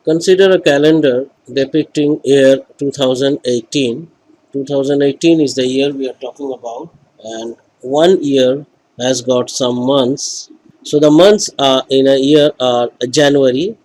Consider a calendar depicting year 2018. 2018 is the year we are talking about, and one year has got some months. So the months are in a year are January.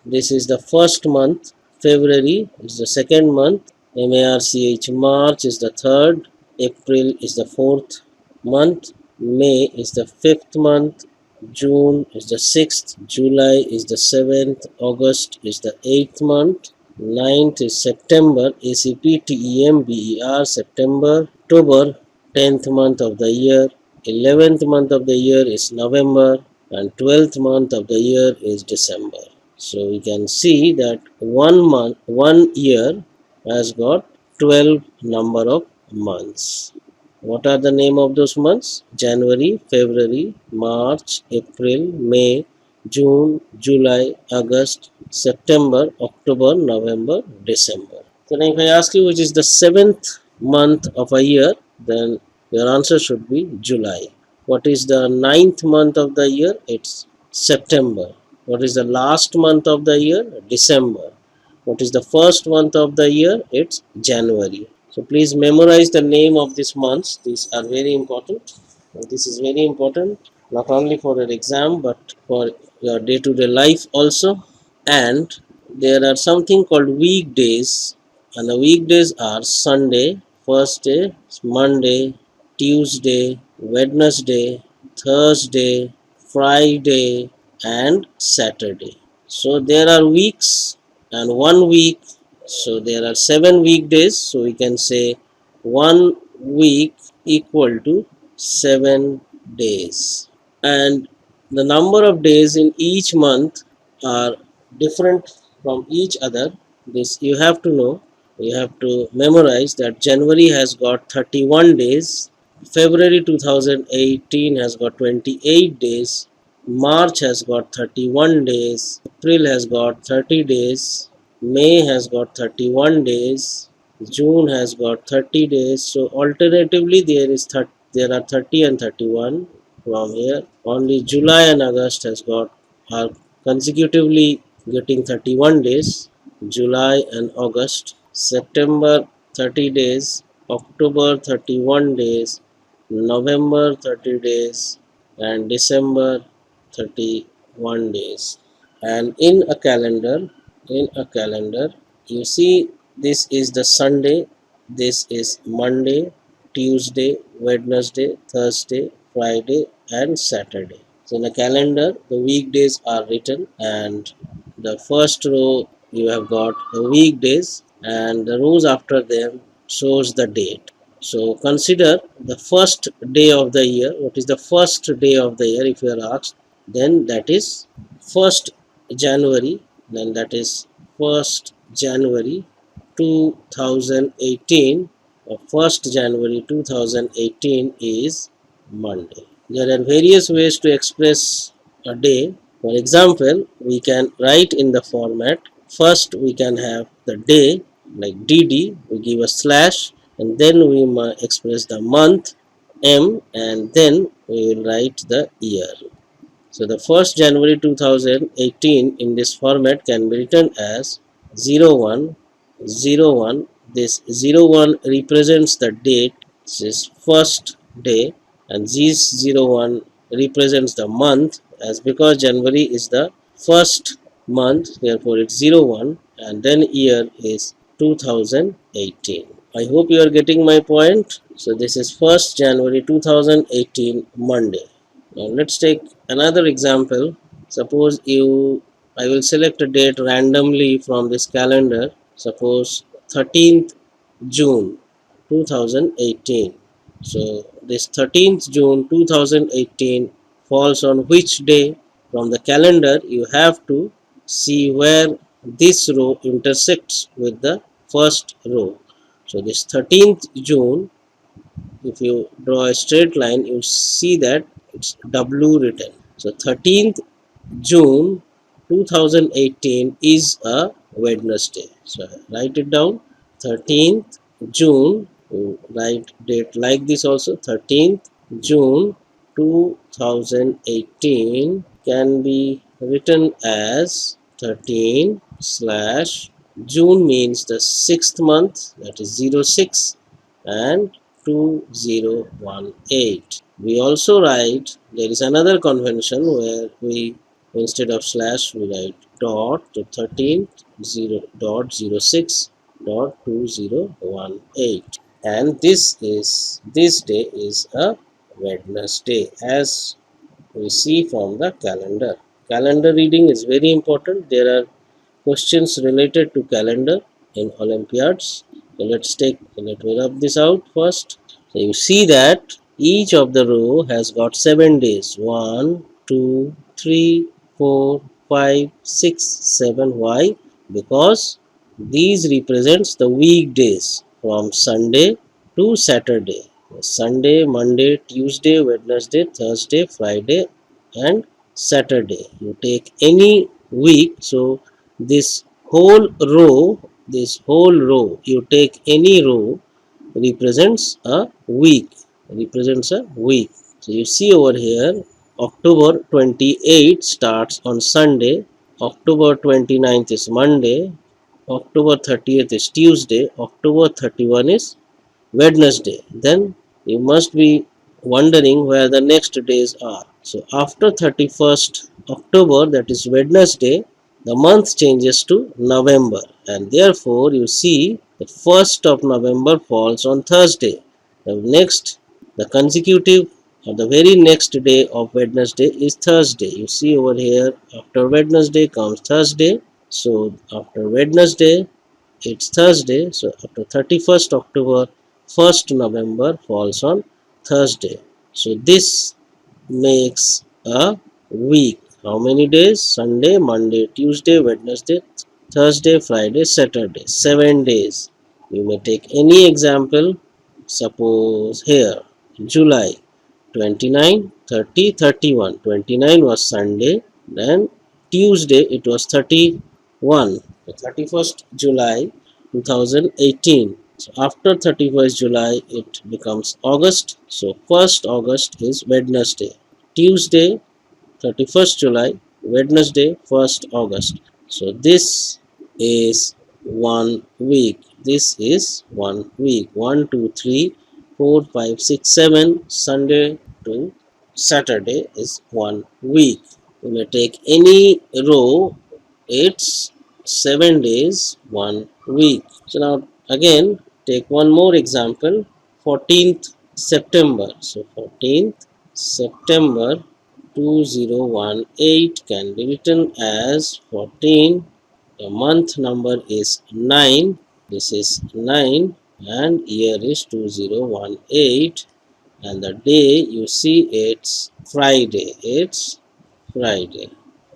This is the first month. February is the second month. March is the third. April is the fourth month. May is the fifth month. June is the sixth. July is the seventh. August is the eighth month. Ninth is September, ACPTEMBER, September. October, 10th month of the year. 11th month of the year is November, and 12th month of the year is December. So we can see that one year has got 12 number of months. What are the name of those months? January, February, March, April, May, June, July, August, September, October, November, December. So now if I ask you which is the seventh month of a year, then your answer should be July. What is the ninth month of the year? It's September. What is the last month of the year? December. What is the first month of the year? It's January. So please memorize the name of these months. These are very important. This is very important not only for your exam but for your day-to-day life also. And there are something called weekdays, and the weekdays are Sunday, first day, Monday, Tuesday, Wednesday, Thursday, Friday, and Saturday. So there are weeks and 1 week. So there are 7 weekdays. So we can say 1 week equal to 7 days. And the number of days in each month are different from each other. This you have to know. You have to memorize that January has got 31 days, February 2018 has got 28 days, March has got 31 days, April has got 30 days, May has got 31 days, June has got 30 days. So alternatively there are 30 and 31 from here. Only July and August are consecutively getting 31 days. July and August. September 30 days, October 31 days, November 30 days, and December 31 days. And in a calendar you see, this is the Sunday, this is Monday, Tuesday, Wednesday, Thursday, Friday, and Saturday. So in a calendar the weekdays are written, and the first row you have got the weekdays, and the rows after them shows the date. So consider the first day of the year. What is the first day of the year if you are asked? Then that is 1st January. Then that is 1st January 2018, or 1st January 2018 is Monday. There are various ways to express a day. For example, we can write in the format. First we can have the day like DD, we give a slash, and then we express the month M, and then we will write the year. So the 1st January 2018 in this format can be written as 0101. This 01 represents the date, this is first day, and this 01 represents the month, as because January is the first month, therefore it's 01, and then year is 2018. I hope you are getting my point. So this is 1st January 2018 Monday. Now let's take another example. Suppose I will select a date randomly from this calendar. Suppose 13th June 2018. So this 13th June 2018 falls on which day? From the calendar you have to see where this row intersects with the first row. So this 13th June, if you draw a straight line, you see that it's W written. So 13th June 2018 is a Wednesday. So write it down. 13th June, write date like this also. 13th June 2018 can be written as 13 slash June means the 6th month, that is 06, and 2018. We also write, there is another convention where we, instead of slash, we write dot to 13th 0 dot 06 dot 2018, and this day is a Wednesday, as we see from the calendar. Calendar reading is very important. There are questions related to calendar in Olympiads. So let me rub this out first. So you see that each of the row has got 7 days. 1, 2, 3, 4, 5, 6, 7. Why? Because these represents the weekdays from Sunday to Saturday. Sunday, Monday, Tuesday, Wednesday, Thursday, Friday, and Saturday. You take any week, so this whole row, you take any row represents a week, so you see over here, October 28 starts on Sunday, October 29th is Monday, October 30th is Tuesday, October 31 is Wednesday. Then you must be wondering where the next days are. So after 31st October, that is Wednesday, the month changes to November, and therefore you see the 1st of November falls on Thursday. The consecutive or the very next day of Wednesday is Thursday. You see over here, after Wednesday comes Thursday. So after Wednesday it's Thursday, so after 31st October, 1st November falls on Thursday. So this makes a week. How many days? Sunday, Monday, Tuesday, Wednesday, Thursday, Friday, Saturday. 7 days. You may take any example. Suppose here, July 29, 30, 31. 29 was Sunday. Then Tuesday it was 31. The 31st July 2018. So after 31st July it becomes August. So 1st August is Wednesday. Tuesday 31st July, Wednesday 1st August. So this is 1 week. This is 1 week. 1, 2, 3, 4, 5, 6, 7. Sunday to Saturday is 1 week. You may take any row, it's 7 days, 1 week. So now again take one more example, 14th September. So 14th September 2018 can be written as 14. The month number is 9. This is 9 and year is 2018, and the day you see it's Friday. It's Friday.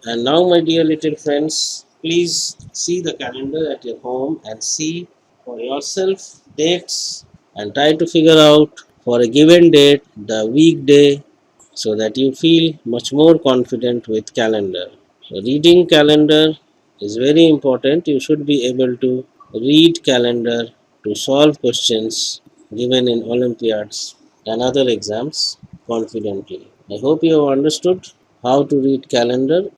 And now, my dear little friends, please see the calendar at your home and see for yourself dates and try to figure out for a given date the weekday, so that you feel much more confident with calendar. So reading calendar is very important. You should be able to read calendar to solve questions given in Olympiads and other exams confidently. I hope you have understood how to read calendar.